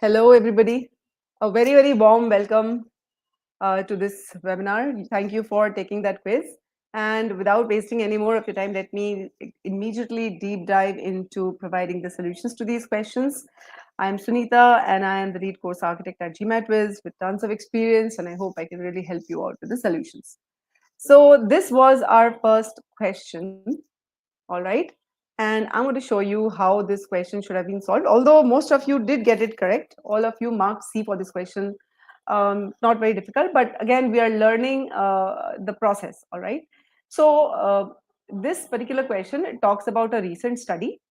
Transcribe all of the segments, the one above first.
Hello, everybody. A very, very warm welcome to this webinar. Thank you for taking that quiz. And without wasting any more of your time, let me immediately deep dive into providing the solutions to these questions. I'm Sunita, and I am the lead course architect at GMAT Viz with tons of experience, and I hope I can really help you out with the solutions. So this was our first question. All right. And I'm going to show you how this question should have been solved. Although most of you did get it correct, all of you marked C for this question. Not very difficult, but again, we are learning the process. All right. So this particular question, it talks about a recent study,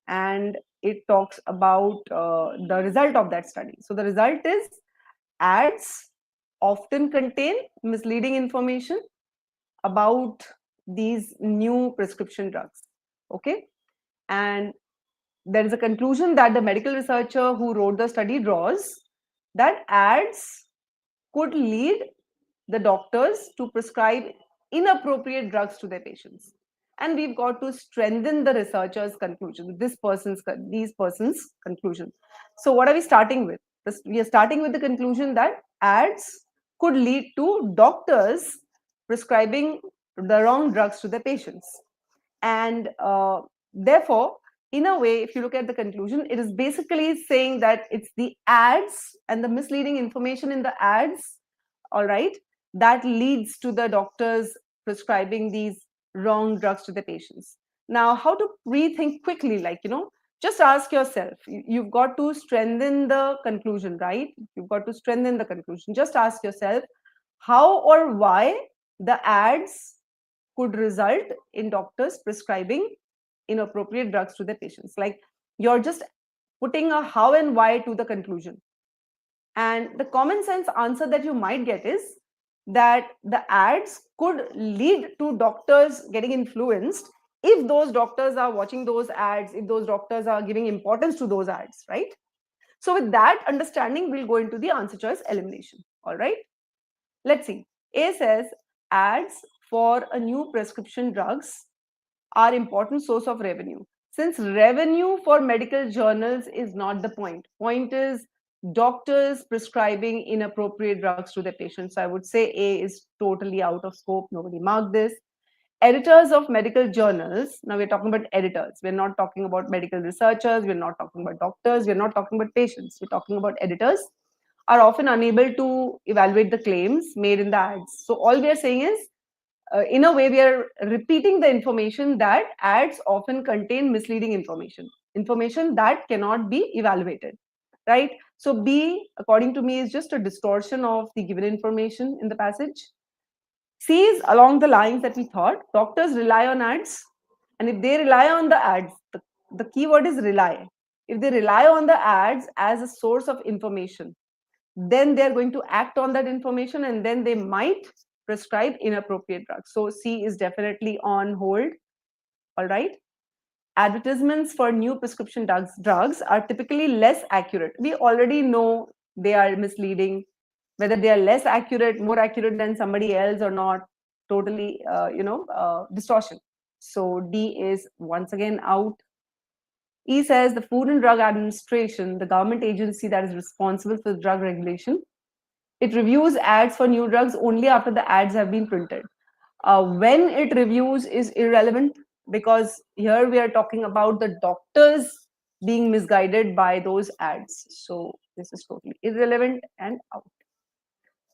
and it talks about the result of that study. So the result is ads often contain misleading information about these new prescription drugs. Okay. And there is a conclusion that the medical researcher who wrote the study draws that ads could lead the doctors to prescribe inappropriate drugs to their patients. And we've got to strengthen the researcher's conclusion, these persons' conclusion. So what are we starting with? We are starting with the conclusion that ads could lead to doctors prescribing the wrong drugs to their patients. And therefore, in a way, if you look at the conclusion, it is basically saying that it's the ads and the misleading information in the ads, all right, that leads to the doctors prescribing these wrong drugs to the patients. Now, how to rethink quickly, just ask yourself. You've got to strengthen the conclusion, right? You've got to strengthen the conclusion. Just ask yourself how or why the ads could result in doctors prescribing inappropriate drugs to their patients. Like, you're just putting a how and why to the conclusion. And the common sense answer that you might get is that the ads could lead to doctors getting influenced if those doctors are watching those ads, if those doctors are giving importance to those ads, right? So with that understanding, we'll go into the answer choice elimination. All right. Let's see. A says ads for a new prescription drugs are important source of revenue. Since revenue for medical journals is not the point. Point is doctors prescribing inappropriate drugs to their patients. So I would say A is totally out of scope. Nobody marked this. Editors of medical journals. Now we're talking about editors. We're not talking about medical researchers. We're not talking about doctors. We're not talking about patients. We're talking about editors are often unable to evaluate the claims made in the ads. So all we are saying is, in a way, we are repeating the information that ads often contain misleading information that cannot be evaluated, right? So B, according to me, is just a distortion of the given information in the passage. C is along the lines that we thought. Doctors rely on ads, and if they rely on the ads, the key word is rely. If they rely on the ads as a source of information, then they're going to act on that information, and then they might prescribe inappropriate drugs. So C is definitely on hold. All right. Advertisements for new prescription drugs are typically less accurate. We already know they are misleading. Whether they are less accurate, more accurate than somebody else or not, totally, distortion. So D is once again out. E says the Food and Drug Administration, the government agency that is responsible for drug regulation, it reviews ads for new drugs only after the ads have been printed. When it reviews is irrelevant, because here we are talking about the doctors being misguided by those ads. So this is totally irrelevant and out.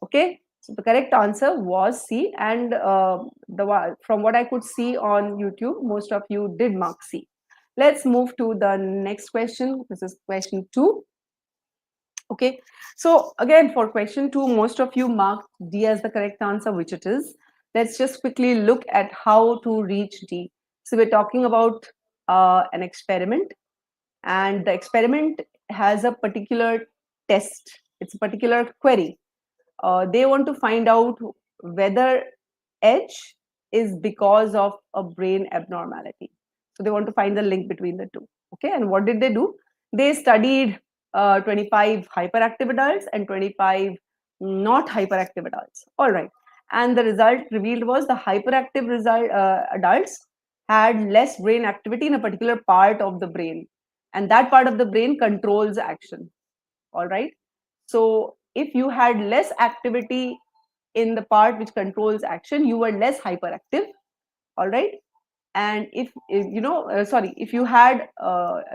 Okay, so the correct answer was C, and from what I could see on YouTube, most of you did mark C. Let's move to the next question. This is question 2. Okay, so again, for question 2, most of you marked D as the correct answer, which it is. Let's just quickly look at how to reach D. So we're talking about an experiment, and the experiment has a particular test. It's a particular query. They want to find out whether H is because of a brain abnormality. So they want to find the link between the two. Okay, and what did they do? They studied 25 hyperactive adults and 25 not hyperactive adults. All right, and the result revealed was the hyperactive adults had less brain activity in a particular part of the brain, and that part of the brain controls action. All right. So if you had less activity in the part which controls action, you were less hyperactive. All right. And if you know, sorry, if you had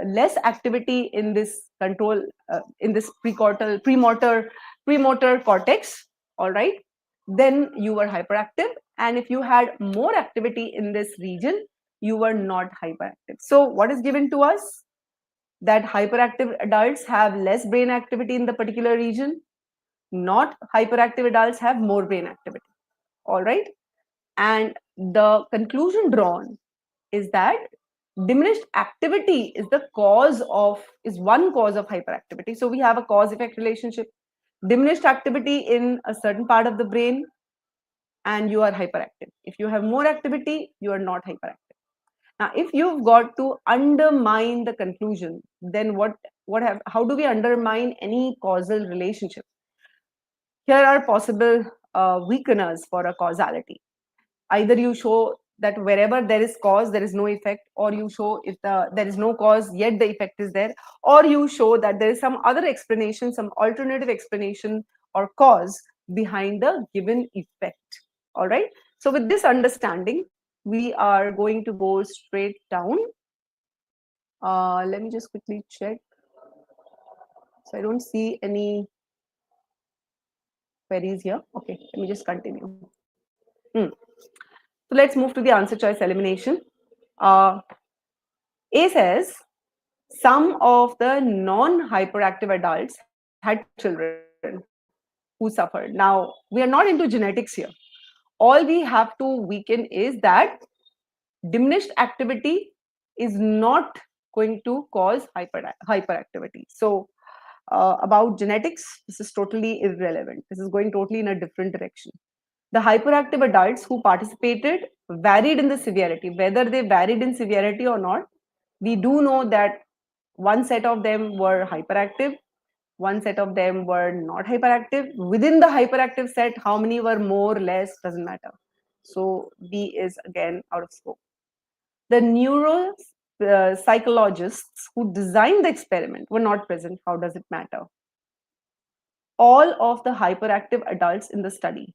less activity in this control, in this premotor cortex, all right, then you were hyperactive. And if you had more activity in this region, you were not hyperactive. So what is given to us? That hyperactive adults have less brain activity in the particular region, not hyperactive adults have more brain activity. All right. And the conclusion drawn is that diminished activity is one cause of hyperactivity. So we have a cause effect relationship. Diminished activity in a certain part of the brain and you are hyperactive. If you have more activity, you are not hyperactive. Now if you've got to undermine the conclusion, then how do we undermine any causal relationship? Here are possible weakeners for a causality. Either you show that wherever there is cause there is no effect, or you show if there is no cause yet the effect is there, or you show that there is some other explanation, some alternative explanation or cause behind the given effect. All right. So with this understanding, we are going to go straight down. Let me just quickly check. So I don't see any queries here. Okay, let me just continue. So let's move to the answer choice elimination. Uh, A says some of the non-hyperactive adults had children who suffered. Now, we are not into genetics here. All we have to weaken is that diminished activity is not going to cause hyperactivity. So, about genetics, this is totally irrelevant. This is going totally in a different direction. The hyperactive adults who participated varied in the severity. Whether they varied in severity or not, we do know that one set of them were hyperactive, one set of them were not hyperactive. Within the hyperactive set, how many were more, less, doesn't matter. So B is again out of scope. The psychologists who designed the experiment were not present. How does it matter? All of the hyperactive adults in the study.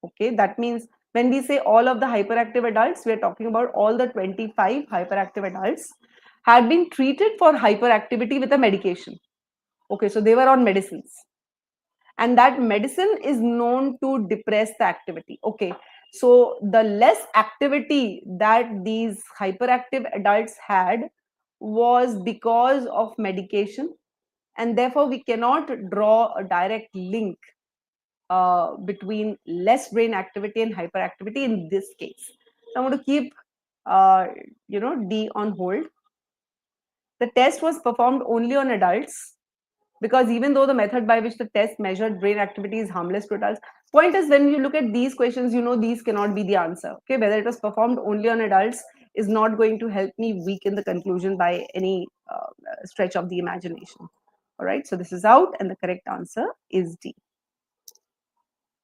Okay, that means when we say all of the hyperactive adults, we are talking about all the 25 hyperactive adults had been treated for hyperactivity with a medication. Okay, so they were on medicines. And that medicine is known to depress the activity. Okay, so the less activity that these hyperactive adults had was because of medication, and therefore we cannot draw a direct link between less brain activity and hyperactivity in this case. So I'm going to keep D on hold. The test was performed only on adults, because even though the method by which the test measured brain activity is harmless to adults, point is when you look at these questions, you know these cannot be the answer. Okay, whether it was performed only on adults is not going to help me weaken the conclusion by any stretch of the imagination. All right, so this is out and the correct answer is D.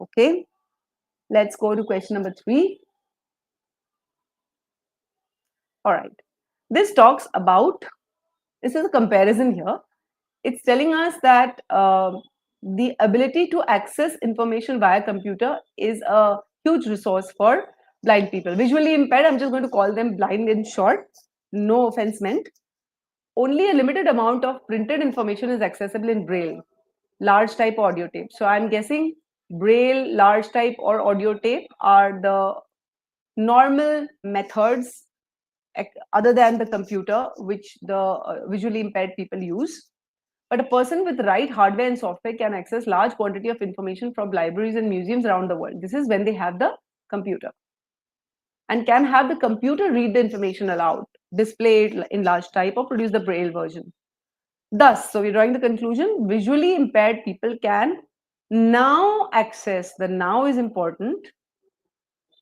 Okay, let's go to question number 3. All right, this talks about, this is a comparison here. It's telling us that the ability to access information via computer is a huge resource for blind people. Visually impaired, I'm just going to call them blind in short, no offense meant. Only a limited amount of printed information is accessible in Braille, large type audio tape. So I'm guessing Braille, large type or audio tape are the normal methods other than the computer which the visually impaired people use. But a person with the right hardware and software can access large quantity of information from libraries and museums around the world. This is when they have the computer, and can have the computer read the information aloud, display it in large type, or produce the Braille version. Thus, so we're drawing the conclusion, visually impaired people can now access, the now is important,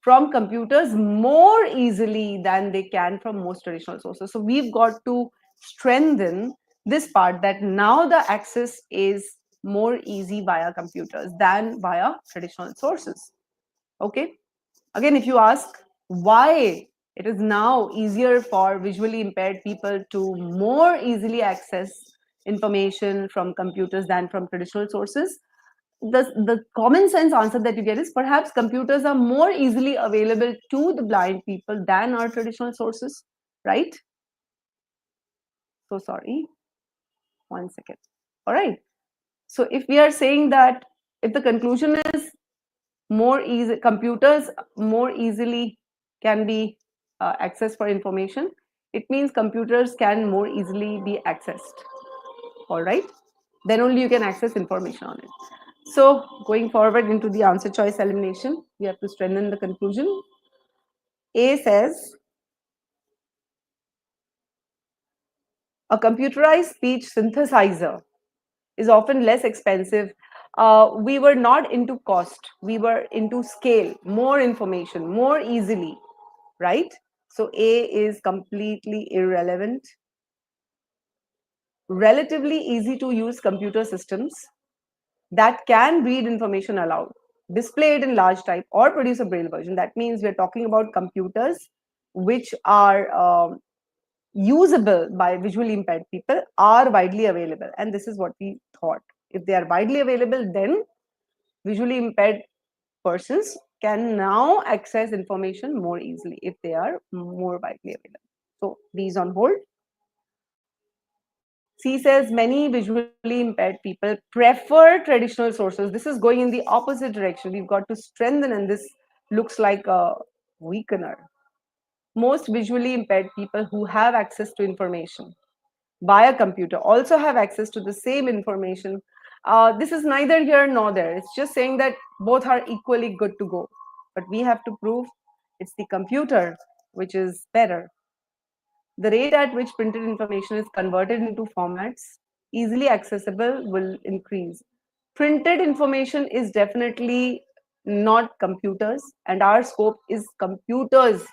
from computers more easily than they can from most traditional sources. So we've got to strengthen this part, that now the access is more easy via computers than via traditional sources. Okay. Again, if you ask why it is now easier for visually impaired people to more easily access information from computers than from traditional sources? The common sense answer that you get is perhaps computers are more easily available to the blind people than our traditional sources, right? So sorry, 1 second. All right. So if we are saying that if the conclusion is more easy, computers more easily can be accessed for information, it means computers can more easily be accessed. All right. Then only you can access information on it. So going forward into the answer choice elimination, we have to strengthen the conclusion. A says a computerized speech synthesizer is often less expensive. We were not into cost, we were into scale, more information, more easily, right? So A is completely irrelevant. Relatively easy to use computer systems that can read information aloud, display it in large type, or produce a braille version. That means we're talking about computers which are usable by visually impaired people, are widely available. And this is what we thought. If they are widely available, then visually impaired persons can now access information more easily if they are more widely available. So these on hold. C says many visually impaired people prefer traditional sources. This is going in the opposite direction. We've got to strengthen, and this looks like a weakener. Most visually impaired people who have access to information by a computer also have access to the same information. This is neither here nor there. It's just saying that both are equally good to go. But we have to prove it's the computer which is better. The rate at which printed information is converted into formats easily accessible will increase. Printed information is definitely not computers, and our scope is computers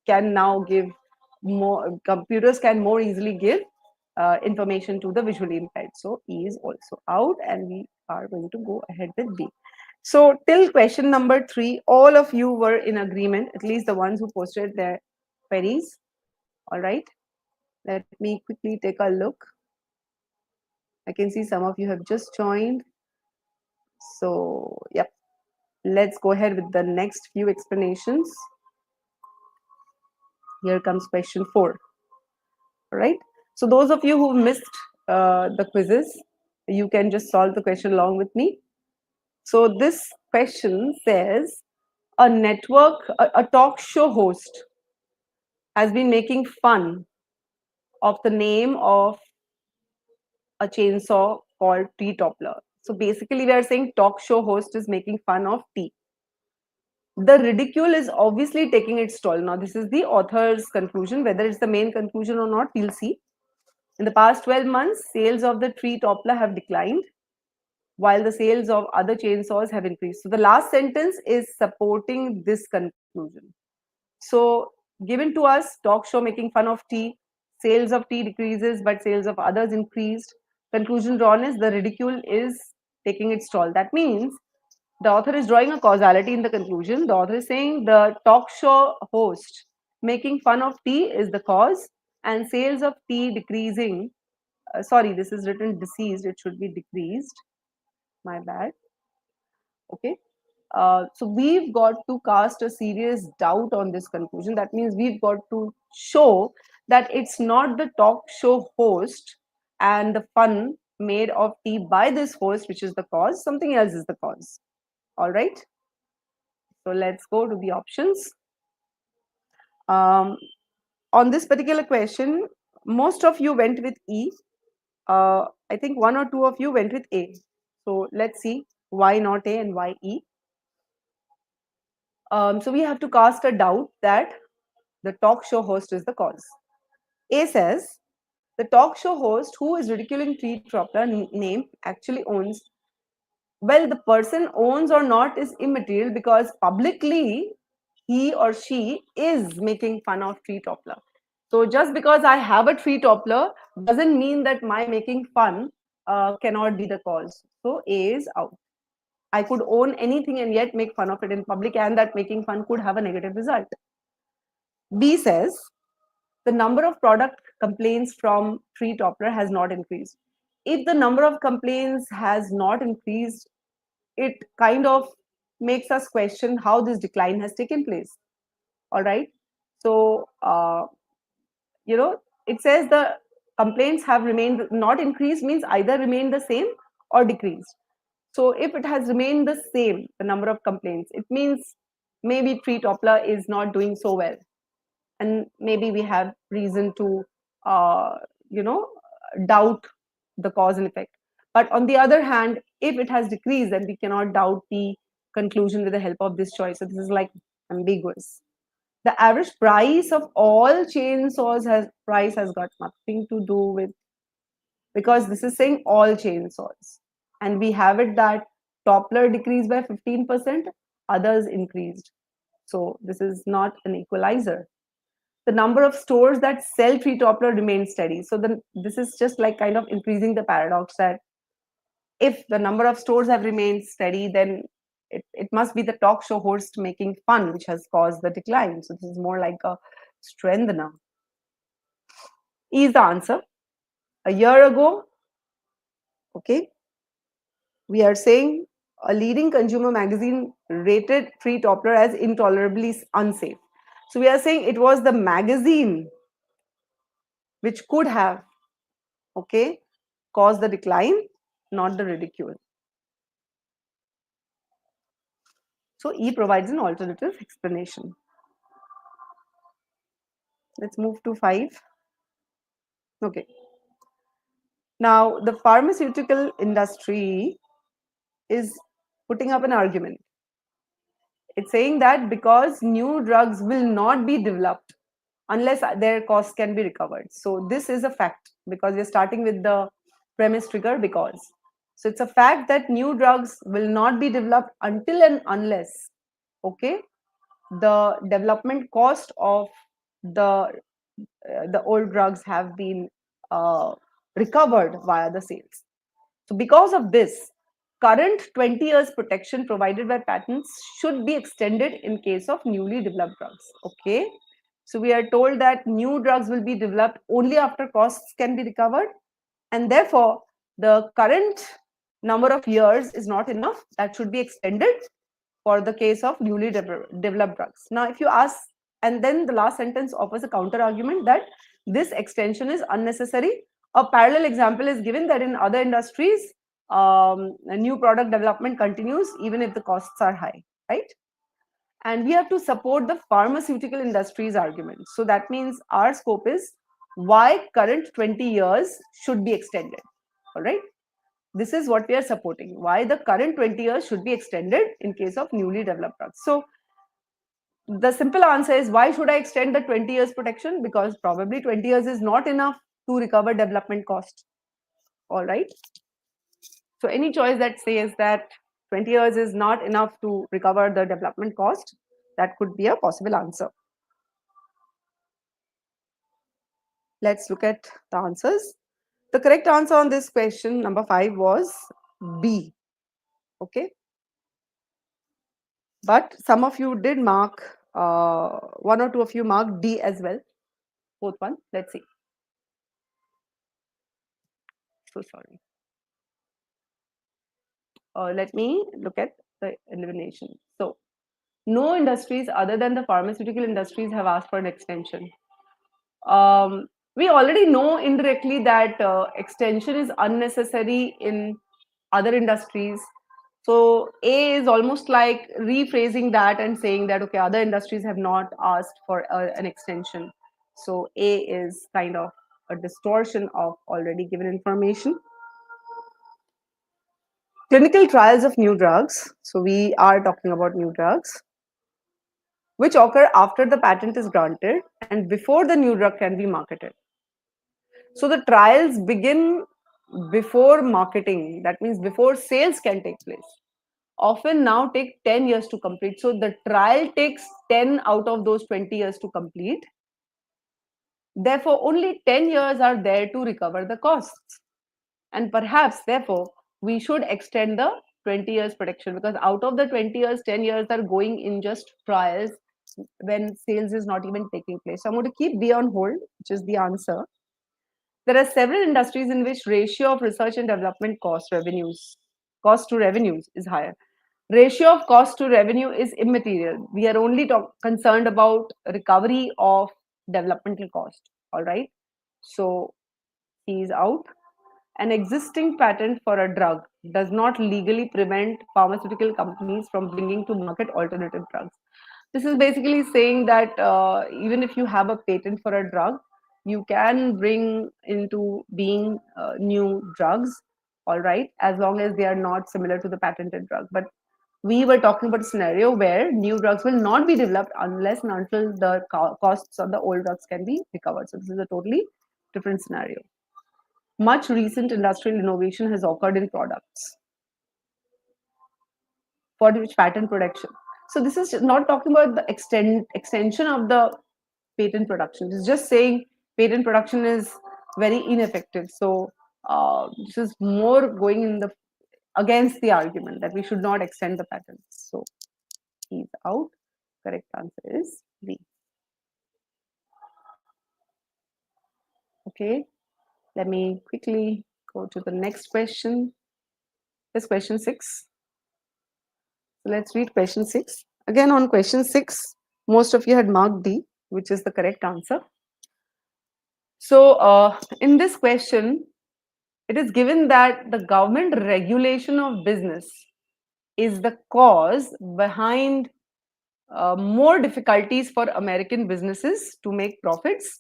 can now give more, computers can more easily give information to the visually impaired. So E is also out, and we are going to go ahead with B. So till question number 3, all of you were in agreement, at least the ones who posted their queries. All right, let me quickly take a look. I can see some of you have just joined. So yep, let's go ahead with the next few explanations. Here comes question 4. All right. So those of you who missed the quizzes, you can just solve the question along with me. So this question says a talk show host has been making fun of the name of a chainsaw called Tree Toppler. So basically we are saying talk show host is making fun of tea. The ridicule is obviously taking its toll. Now this is the author's conclusion. Whether it's the main conclusion or not, we'll see. In the past 12 months, sales of the Tree Toppler have declined, while the sales of other chainsaws have increased. So the last sentence is supporting this conclusion. So given to us, talk show making fun of tea, sales of tea decreases, but sales of others increased. Conclusion drawn is the ridicule is taking its toll. That means the author is drawing a causality in the conclusion. The author is saying the talk show host making fun of tea is the cause, and sales of tea decreasing. Sorry, this is written deceased, it should be decreased. My bad. Okay. So we've got to cast a serious doubt on this conclusion. That means we've got to show that it's not the talk show host and the fun made of tea by this host which is the cause, something else is the cause. All right. So let's go to the options. On this particular question, most of you went with E. I think one or two of you went with A. So let's see why not A and why E. So we have to cast a doubt that the talk show host is the cause. A says the talk show host who is ridiculing Tree Toppler name actually owns. Well, the person owns or not is immaterial because publicly he or she is making fun of Tree Toppler. So just because I have a Tree Toppler doesn't mean that my making fun cannot be the cause. So A is out. I could own anything and yet make fun of it in public, and that making fun could have a negative result. B says the number of product complaints from tree toppler has not increased. If the number of complaints has not increased, it kind of makes us question how this decline has taken place. All right. So, it says the complaints have remained not increased means either remained the same or decreased. So, if it has remained the same, the number of complaints, it means maybe tree toppler is not doing so well, and maybe we have reason to uh, you know doubt the cause and effect. But on the other hand, if it has decreased, then we cannot doubt the conclusion with the help of this choice. So this is like ambiguous. The average price of all chainsaws has got nothing to do with, because this is saying all chainsaws, and we have it that toppler decreased by 15%, others increased. So this is not an equalizer. The number of stores that sell tree toppler remains steady. So then this is just like kind of increasing the paradox that if the number of stores have remained steady, then it must be the talk show host making fun which has caused the decline. So this is more like a strengthener. E is the answer. A year ago, okay, we are saying a leading consumer magazine rated tree toppler as intolerably unsafe. So we are saying it was the magazine which could have, okay, caused the decline, not the ridicule. So E provides an alternative explanation. Let's move to 5. Okay. Now, the pharmaceutical industry is putting up an argument. It's saying that because new drugs will not be developed unless their costs can be recovered. So this is a fact, because we're starting with the premise trigger because. So it's a fact that new drugs will not be developed until and unless, okay, the development cost of the old drugs have been recovered via the sales. So because of this, current 20 years protection provided by patents should be extended in case of newly developed drugs. Okay. So we are told that new drugs will be developed only after costs can be recovered, and therefore the current number of years is not enough. That should be extended for the case of newly developed drugs. Now, if you ask, and then the last sentence offers a counter argument that this extension is unnecessary. A parallel example is given that in other industries, a new product development continues even if the costs are high, right? And we have to support the pharmaceutical industry's argument. So that means our scope is why current 20 years should be extended. All right. This is what we are supporting. Why the current 20 years should be extended in case of newly developed drugs. So the simple answer is, why should I extend the 20 years protection? Because probably 20 years is not enough to recover development cost. All right. So any choice that says that 20 years is not enough to recover the development cost, that could be a possible answer. Let's look at the answers. The correct answer on this question, number 5, was B. Okay. But some of you did mark, one or two of you marked D as well. Both one. Let's see. So sorry. Let me look at the elimination. So no industries other than the pharmaceutical industries have asked for an extension. We already know indirectly that extension is unnecessary in other industries. So A is almost like rephrasing that and saying that, okay, other industries have not asked for an extension. So A is kind of a distortion of already given information. Clinical trials of new drugs. So we are talking about new drugs which occur after the patent is granted and before the new drug can be marketed. So the trials begin before marketing. That means before sales can take place. Often now take 10 years to complete. So the trial takes 10 out of those 20 years to complete. Therefore, only 10 years are there to recover the costs. And perhaps, therefore, we should extend the 20 years protection, because out of the 20 years, 10 years are going in just trials when sales is not even taking place. So I'm going to keep B on hold, which is the answer. There are several industries in which ratio of research and development cost to revenues is higher. Ratio of cost to revenue is immaterial. We are only concerned about recovery of developmental cost. All right. So he is out. An existing patent for a drug does not legally prevent pharmaceutical companies from bringing to market alternative drugs. This is basically saying that even if you have a patent for a drug, you can bring into being new drugs, all right, as long as they are not similar to the patented drug. But we were talking about a scenario where new drugs will not be developed unless and until the costs of the old drugs can be recovered. So this is a totally different scenario. Much recent industrial innovation has occurred in products for which patent protection. So this is not talking about the extension of the patent production. It's just saying patent production is very ineffective. So this is more going in the against the argument that we should not extend the patents. So he's out. Correct answer is B. Okay, let me quickly go to the next question. This question 6. So let's read question 6. Again, on question 6, most of you had marked D, which is the correct answer. So, in this question, it is given that the government regulation of business is the cause behind more difficulties for American businesses to make profits,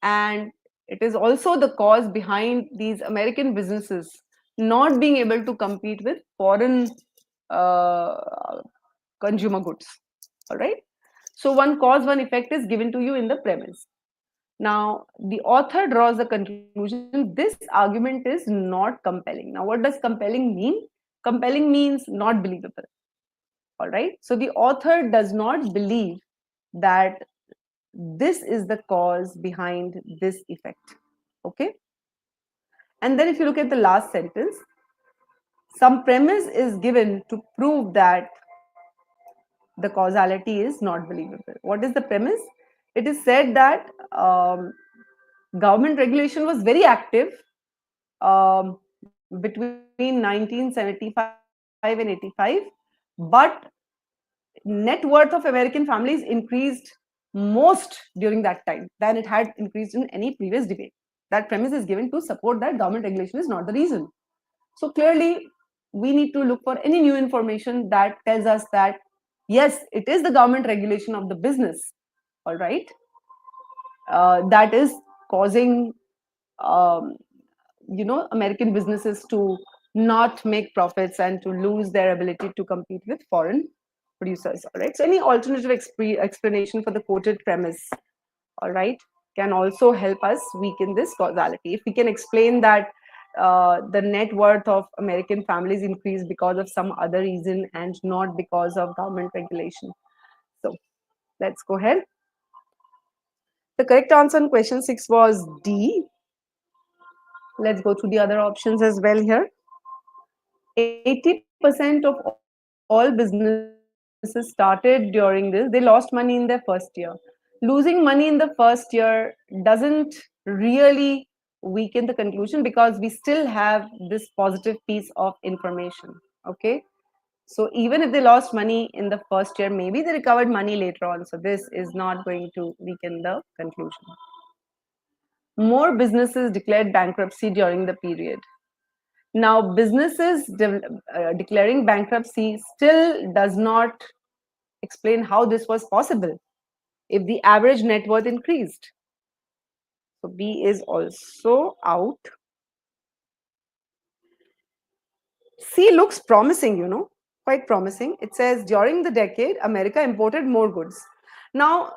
and it is also the cause behind these American businesses not being able to compete with foreign uh, consumer goods. All right. So one cause, one effect is given to you in the premise. Now, the author draws the conclusion this argument is not compelling. Now, what does compelling mean? Compelling means not believable. All right. So the author does not believe that this is the cause behind this effect. Okay. And then if you look at the last sentence, some premise is given to prove that the causality is not believable. What is the premise? It is said that government regulation was very active between 1975 and 85, but net worth of American families increased most during that time than it had increased in any previous debate. That premise is given to support that government regulation is not the reason. So clearly, we need to look for any new information that tells us that yes, it is the government regulation of the business, all right, that is causing um, American businesses to not make profits and to lose their ability to compete with foreign producers. All right. So any alternative explanation for the quoted premise, all right, can also help us weaken this causality. If we can explain that the net worth of American families increased because of some other reason and not because of government regulation. So let's go ahead. The correct answer on question 6 was D. Let's go through the other options as well here. 80% of all businesses started during this, they lost money in their first year. Losing money in the first year doesn't really weaken the conclusion because we still have this positive piece of information. Okay. So even if they lost money in the first year, maybe they recovered money later on. So this is not going to weaken the conclusion. More businesses declared bankruptcy during the period. Now, businesses declaring bankruptcy still does not explain how this was possible if the average net worth increased. So, B is also out. C looks promising, quite promising. It says during the decade, America imported more goods. Now,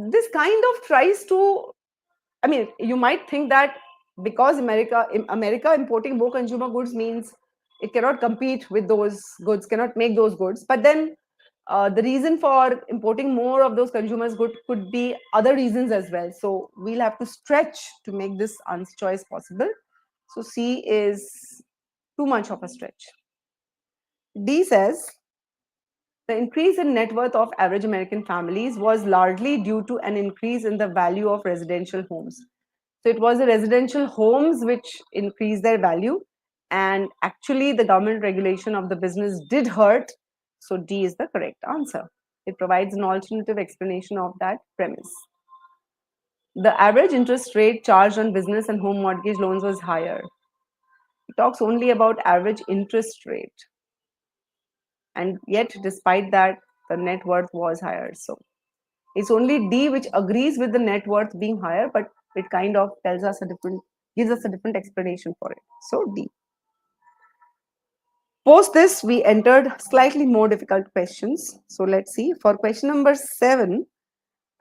this kind of tries to, I mean, you might think that because America importing more consumer goods means it cannot compete with those goods, cannot make those goods. But then the reason for importing more of those consumers goods could be other reasons as well. So we'll have to stretch to make this answer choice possible. So C is too much of a stretch. D says The increase in net worth of average American families was largely due to an increase in the value of residential homes. So it was the residential homes which increased their value, and actually the government regulation of the business did hurt. So D is the correct answer. It provides an alternative explanation of that premise. The average interest rate charged on business and home mortgage loans was higher. It talks only about average interest rate, and yet despite that the net worth was higher. So it's only D which agrees with the net worth being higher, but it kind of tells us a different, gives us a different explanation for it. So D. Post this, we entered slightly more difficult questions. So let's see. For question number 7,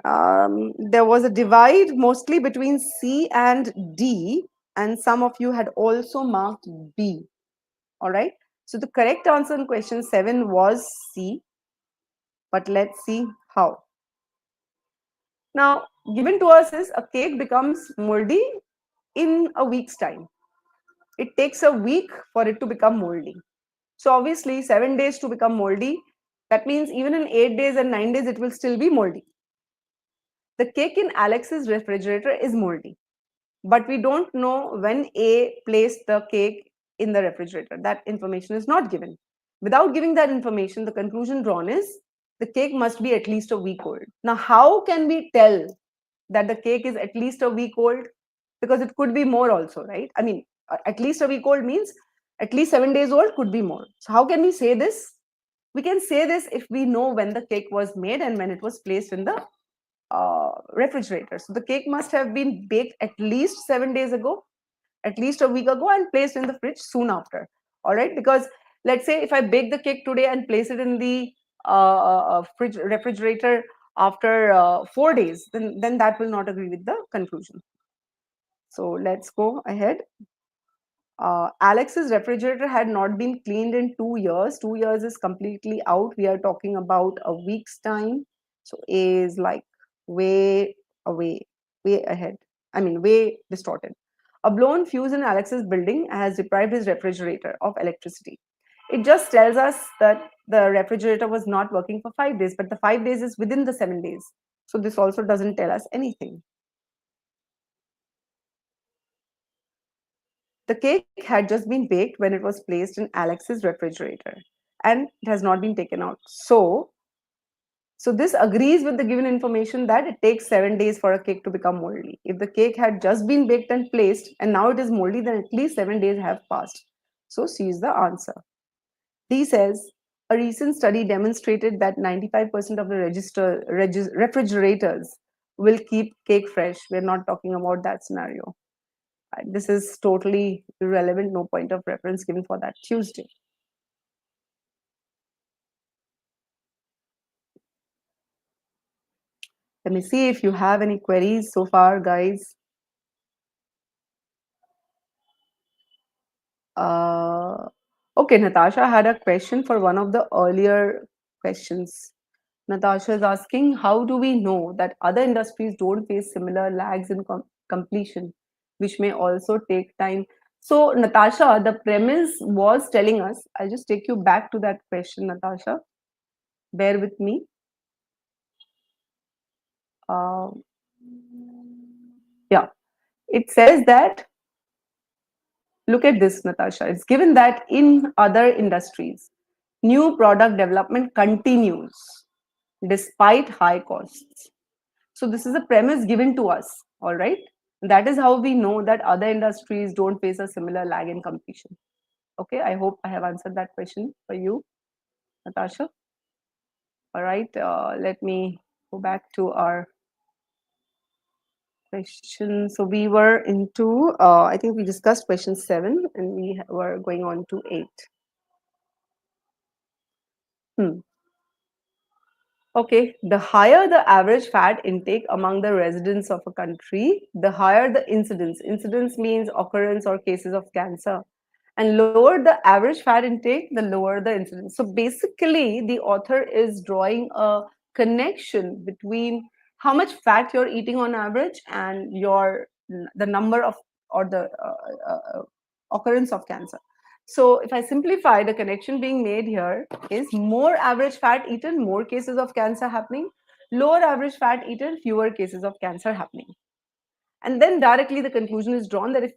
there was a divide mostly between C and D, and some of you had also marked B. All right. So the correct answer in question 7 was C, but let's see how. Now, given to us is a cake becomes moldy in a week's time. It takes a week for it to become moldy. So obviously 7 days to become moldy. That means even in 8 days and 9 days, it will still be moldy. The cake in Alex's refrigerator is moldy, but we don't know when A placed the cake in the refrigerator. That information is not given. Without giving that information, the conclusion drawn is the cake must be at least a week old. Now, how can we tell that the cake is at least a week old? Because it could be more also, right? I mean, at least a week old means at least 7 days old, could be more. So how can we say this? We can say this if we know when the cake was made and when it was placed in the refrigerator. So the cake must have been baked at least 7 days ago, at least a week ago, and placed in the fridge soon after. All right, because let's say if I bake the cake today and place it in the refrigerator after 4 days, then that will not agree with the conclusion. So let's go ahead. Alex's refrigerator had not been cleaned in 2 years. 2 years is completely out. We are talking about a week's time. So A is like way away, way ahead. I mean, way distorted. A blown fuse in Alex's building has deprived his refrigerator of electricity. It just tells us that the refrigerator was not working for 5 days, but the 5 days is within the 7 days. So this also doesn't tell us anything. The cake had just been baked when it was placed in Alex's refrigerator, and it has not been taken out. So this agrees with the given information that it takes 7 days for a cake to become moldy. If the cake had just been baked and placed and now it is moldy, then at least 7 days have passed. So C is the answer. D says, a recent study demonstrated that 95% of the refrigerators will keep cake fresh. We're not talking about that scenario. This is totally irrelevant, no point of reference given for that Tuesday. Let me see if you have any queries so far, guys. Okay, Natasha had a question for one of the earlier questions. Natasha is asking, how do we know that other industries don't face similar lags in completion, which may also take time? So, Natasha, the premise was telling us, I'll just take you back to that question, Natasha. Bear with me. Uh, yeah, it says that, look at this, Natasha. It's given that in other industries, new product development continues despite high costs. So this is a premise given to us, all right? That is how we know that other industries don't face a similar lag in completion. Okay, I hope I have answered that question for you, Natasha. All right, let me go back to our question. So we were into, I think we discussed question 7 and we were going on to 8. Okay, the higher the average fat intake among the residents of a country, the higher the incidence. Incidence means occurrence or cases of cancer. And lower the average fat intake, the lower the incidence. So basically, the author is drawing a connection between how much fat you're eating on average and the number of or the occurrence of cancer. So if I simplify, the connection being made here is more average fat eaten, more cases of cancer happening, lower average fat eaten, fewer cases of cancer happening. And then directly the conclusion is drawn that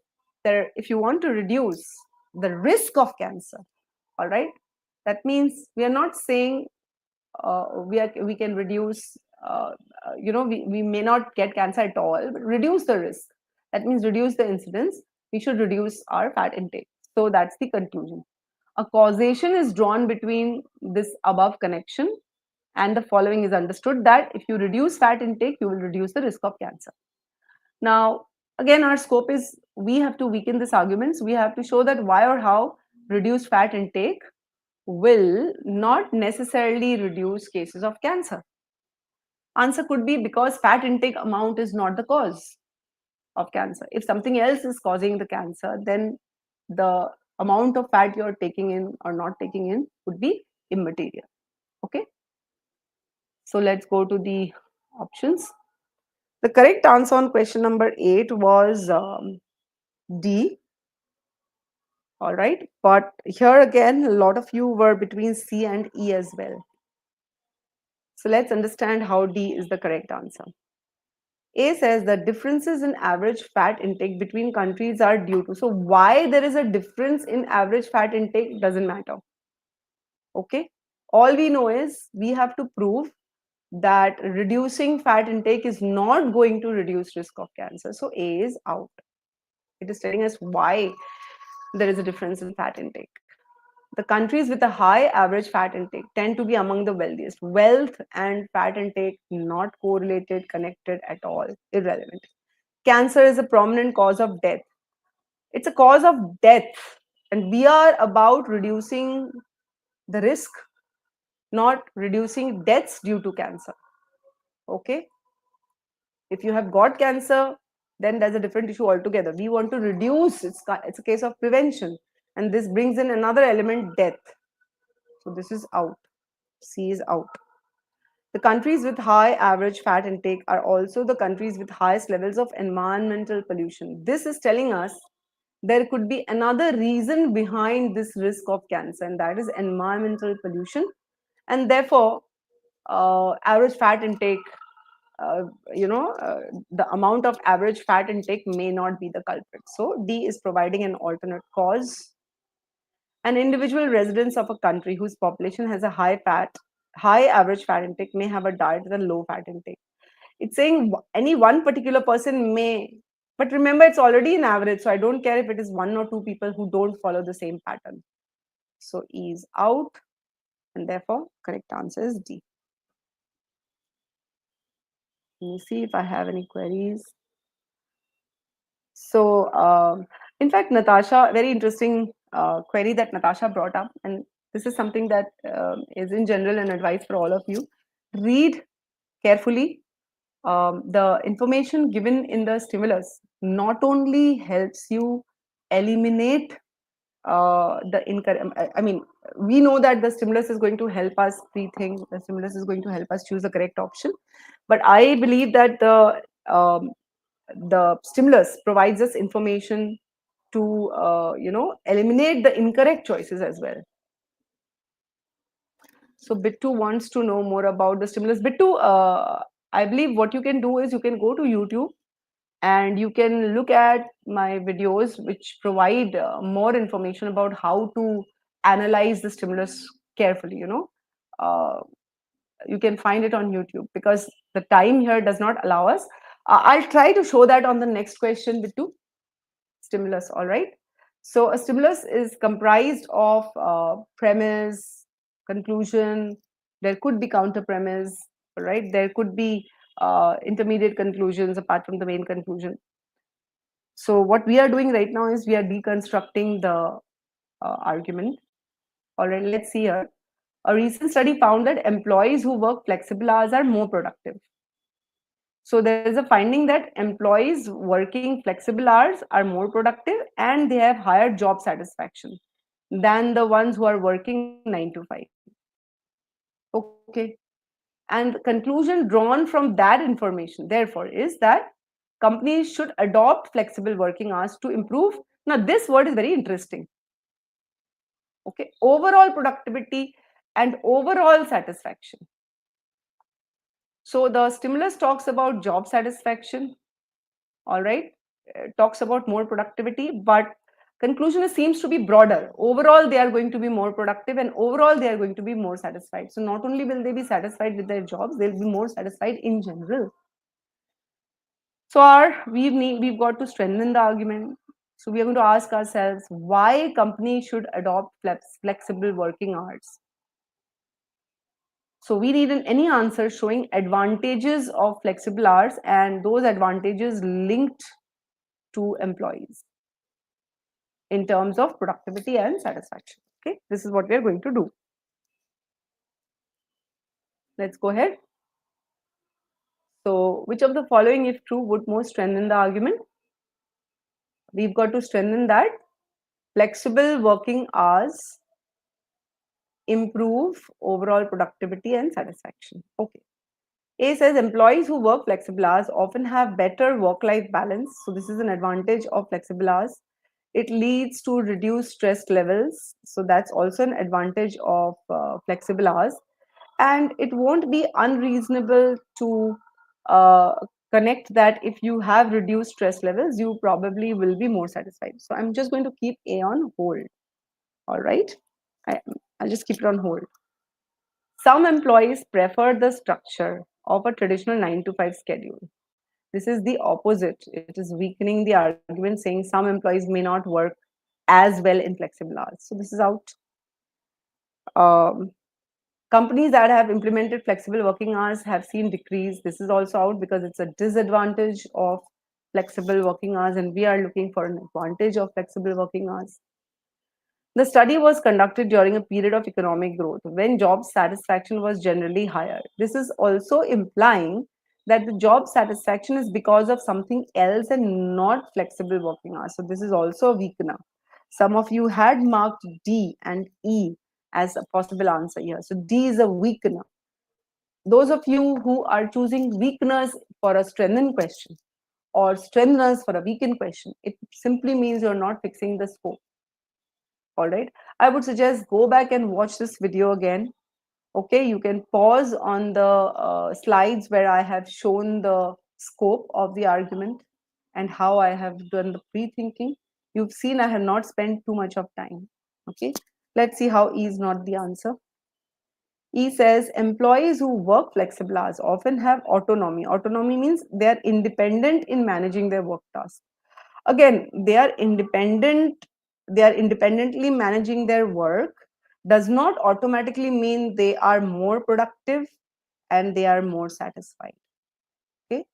if you want to reduce the risk of cancer, all right, that means we are not saying we can reduce, we may not get cancer at all, but reduce the risk. That means reduce the incidence. We should reduce our fat intake. So that's the conclusion. A causation is drawn between this above connection, and the following is understood, that if you reduce fat intake, you will reduce the risk of cancer. Now, again, our scope is we have to weaken these arguments. We have to show that why or how reduced fat intake will not necessarily reduce cases of cancer. Answer could be because fat intake amount is not the cause of cancer. If something else is causing the cancer, then the amount of fat you're taking in or not taking in would be immaterial. Okay. So let's go to the options. The correct answer on question number 8 was D. All right. But here again, a lot of you were between C and E as well. So let's understand how D is the correct answer. A says that differences in average fat intake between countries are due to. So why there is a difference in average fat intake doesn't matter. Okay. All we know is we have to prove that reducing fat intake is not going to reduce risk of cancer. So A is out. It is telling us why there is a difference in fat intake. The countries with a high average fat intake tend to be among the wealthiest. Wealth and fat intake not correlated, connected at all, irrelevant. Cancer is a prominent cause of death. It's a cause of death, and we are about reducing the risk, not reducing deaths due to cancer. Okay. If you have got cancer, then there's a different issue altogether. We want to reduce, it's a case of prevention, and this brings in another element, death. So this is out. C is out. The countries with high average fat intake are also the countries with highest levels of environmental pollution. This is telling us there could be another reason behind this risk of cancer, and that is environmental pollution. And therefore, average fat intake, uh, the amount of average fat intake may not be the culprit. So D is providing an alternate cause. An individual residents of a country whose population has a high average fat intake may have a diet with a low fat intake. It's saying any one particular person may, but remember it's already an average, so I don't care if it is one or two people who don't follow the same pattern. So E is out, and therefore correct answer is D. Let me see if I have any queries. So, in fact, Natasha, very interesting query that Natasha brought up, and this is something that is in general an advice for all of you. Read carefully. The information given in the stimulus not only helps you eliminate the incorrect. I mean, we know that the stimulus is going to help us pre-think. The stimulus is going to help us choose the correct option, but I believe that the stimulus provides us information to eliminate the incorrect choices as well. So Bittu wants to know more about the stimulus. Bittu, I believe what you can do is you can go to YouTube and you can look at my videos which provide more information about how to analyze the stimulus carefully. You can find it on YouTube, because the time here does not allow us. I'll try to show that on the next question, Bittu. Stimulus, all right. So a stimulus is comprised of premise, conclusion. There could be counter premise, all right. There could be intermediate conclusions apart from the main conclusion. So what we are doing right now is we are deconstructing the argument. All right, let's see here. A recent study found that employees who work flexible hours are more productive. So there is a finding that employees working flexible hours are more productive and they have higher job satisfaction than the ones who are working 9 to 5. Okay. And the conclusion drawn from that information, therefore, is that companies should adopt flexible working hours to improve. Now, this word is very interesting. Okay, overall productivity and overall satisfaction. So the stimulus talks about job satisfaction, all right, talks about more productivity, but conclusion seems to be broader. Overall, they are going to be more productive, and overall, they are going to be more satisfied. So not only will they be satisfied with their jobs, they'll be more satisfied in general. So we've got to strengthen the argument. So we are going to ask ourselves why companies should adopt flexible working hours. So we need any answer showing advantages of flexible hours and those advantages linked to employees in terms of productivity and satisfaction. Okay, this is what we are going to do. Let's go ahead. So which of the following, if true, would most strengthen the argument? We've got to strengthen that flexible working hours improve overall productivity and satisfaction. Okay. A says employees who work flexible hours often have better work-life balance. So this is an advantage of flexible hours. It leads to reduced stress levels. So that's also an advantage of flexible hours. And it won't be unreasonable to uh, connect that if you have reduced stress levels, you probably will be more satisfied. So I'm just going to keep A on hold. All right. I'll just keep it on hold. Some employees prefer the structure of a traditional 9 to 5 schedule. This is the opposite. It is weakening the argument, saying some employees may not work as well in flexible hours. So this is out. Um, Companies that have implemented flexible working hours have seen decrease. This is also out because it's a disadvantage of flexible working hours, and we are looking for an advantage of flexible working hours. The study was conducted during a period of economic growth when job satisfaction was generally higher. This is also implying that the job satisfaction is because of something else and not flexible working hours. So, this is also a weakener. Some of you had marked D and E as a possible answer here. So, D is a weakener. Those of you who are choosing weakeners for a strengthened question or strengtheners for a weakened question, it simply means you're not fixing the scope. All right, I would suggest go back and watch this video again. Okay, you can pause on the slides where I have shown the scope of the argument and how I have done the pre-thinking. You've seen I have not spent too much of time. Okay, let's see how E is not the answer. E says employees who work flexible hours often have autonomy. Autonomy means they are independent in managing their work tasks. Again, they are independently managing their work does not automatically mean they are more productive and they are more satisfied. Okay,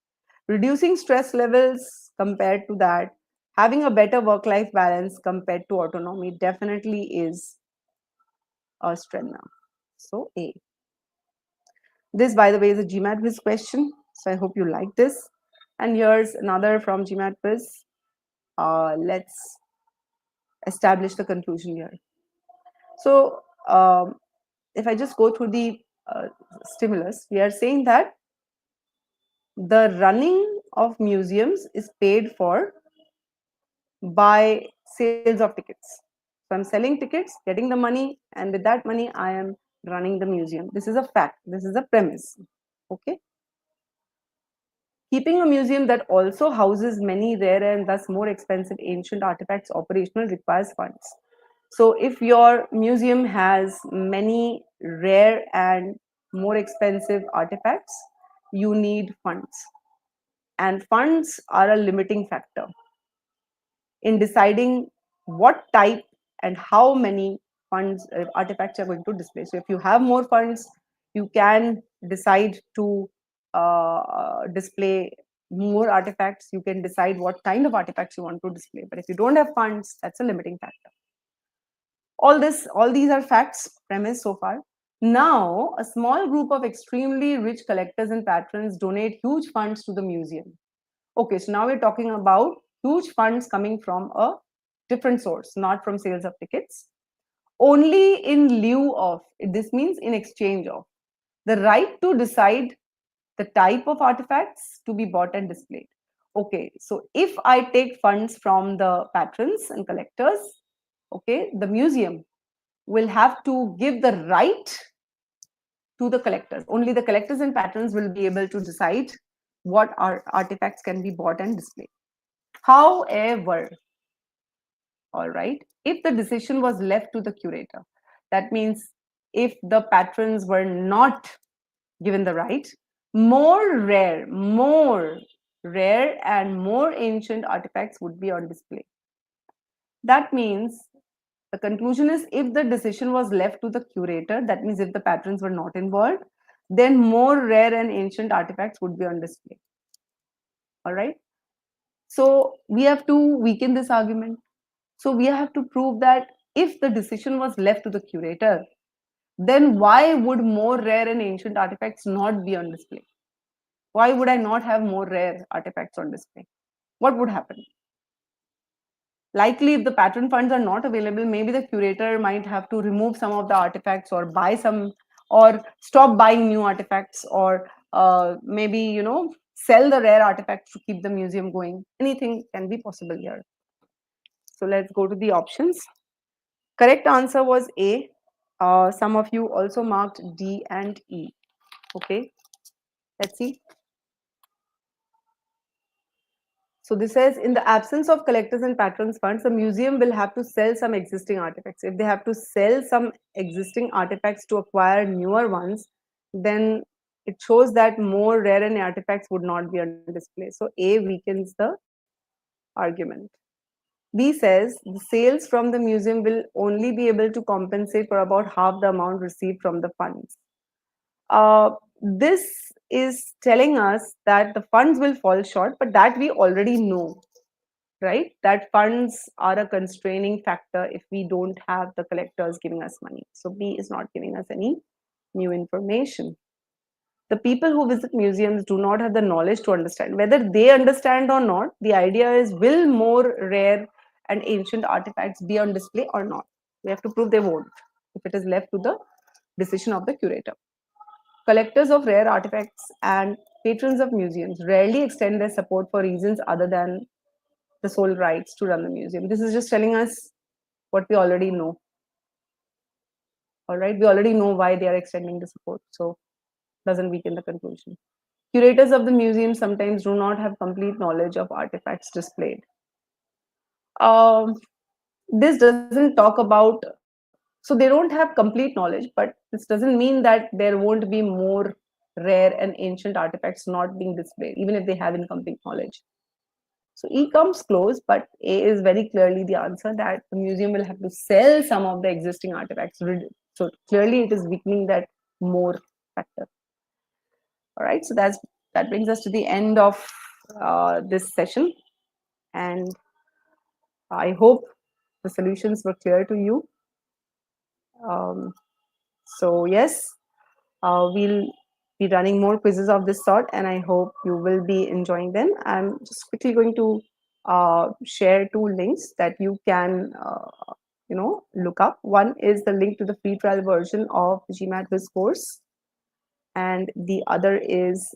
reducing stress levels compared to that, having a better work life balance compared to autonomy definitely is a strength now. So A. This, by the way, is a GMAT quiz question, so I hope you like this. And here's another from GMAT quiz. Let's establish the conclusion here. So, if I just go through the stimulus, we are saying that the running of museums is paid for by sales of tickets. So, I'm selling tickets, getting the money, and with that money, I am running the museum. This is a fact, this is a premise. Okay. Keeping a museum that also houses many rare and thus more expensive ancient artifacts operational requires funds. So if your museum has many rare and more expensive artifacts, you need funds. And funds are a limiting factor in deciding what type and how many funds artifacts are going to display. So if you have more funds, you can decide to display more artifacts. You can decide what kind of artifacts you want to display. But if you don't have funds, that's a limiting factor. All these are facts, premise so far. Now, a small group of extremely rich collectors and patrons donate huge funds to the museum. Okay, so now we're talking about huge funds coming from a different source, not from sales of tickets. Only in lieu of, this means in exchange of, the right to decide the type of artifacts to be bought and displayed. Okay, so if I take funds from the patrons and collectors, okay, the museum will have to give the right to the collectors. Only the collectors and patrons will be able to decide what artifacts can be bought and displayed. However, all right, if the decision was left to the curator, that means if the patrons were not given the right, more rare and more ancient artifacts would be on display. That means the conclusion is, if the decision was left to the curator, that means if the patrons were not involved, then more rare and ancient artifacts would be on display. All right. So we have to weaken this argument. So we have to prove that if the decision was left to the curator, then why would more rare and ancient artifacts not be on display? Why would I not have more rare artifacts on display? What would happen? Likely, if the patron funds are not available, maybe the curator might have to remove some of the artifacts or buy some, or stop buying new artifacts, or maybe, sell the rare artifacts to keep the museum going. Anything can be possible here. So let's go to the options. Correct answer was A. Some of you also marked D and E. Okay, let's see. So this says, in the absence of collectors and patrons funds, the museum will have to sell some existing artifacts. If they have to sell some existing artifacts to acquire newer ones, then it shows that more rare and artifacts would not be on display. So A weakens the argument. B says the sales from the museum will only be able to compensate for about half the amount received from the funds. This is telling us that the funds will fall short, but that we already know, right? That funds are a constraining factor if we don't have the collectors giving us money. So B is not giving us any new information. The people who visit museums do not have the knowledge to understand. Whether they understand or not, the idea is, will more rare and ancient artifacts be on display or not? We have to prove they won't if it is left to the decision of the curator. Collectors of rare artifacts and patrons of museums rarely extend their support for reasons other than the sole rights to run the museum. This is just telling us what we already know. All right, we already know why they are extending the support, so doesn't weaken the conclusion. Curators of the museum sometimes do not have complete knowledge of artifacts displayed. This doesn't talk about, so they don't have complete knowledge, but this doesn't mean that there won't be more rare and ancient artifacts not being displayed, even if they have incomplete knowledge. So E comes close, but A is very clearly the answer, that the museum will have to sell some of the existing artifacts. So clearly it is weakening that more factor. All right, so that brings us to the end of this session, and I hope the solutions were clear to you. So yes, we'll be running more quizzes of this sort, and I hope you will be enjoying them. I'm just quickly going to share two links that you can look up. One is the link to the free trial version of GMAT Viz course, and the other is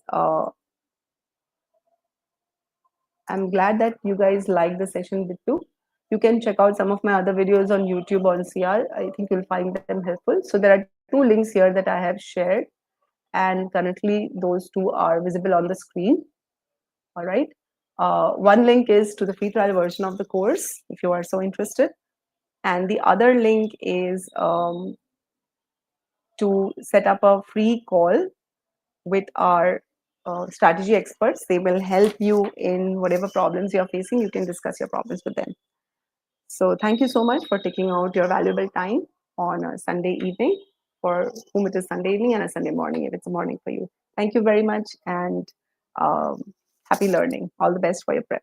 I'm glad that you guys liked the session with too. You can check out some of my other videos on YouTube on CR. I think you'll find them helpful. So there are two links here that I have shared, and currently those two are visible on the screen. All right. One link is to the free trial version of the course, if you are so interested. And the other link is to set up a free call with our strategy experts. They will help you in whatever problems you're facing. You can discuss your problems with them. So thank you so much for taking out your valuable time on a Sunday evening, for whom it is Sunday evening, and a Sunday morning if it's a morning for you. Thank you very much, and happy learning. All the best for your prep.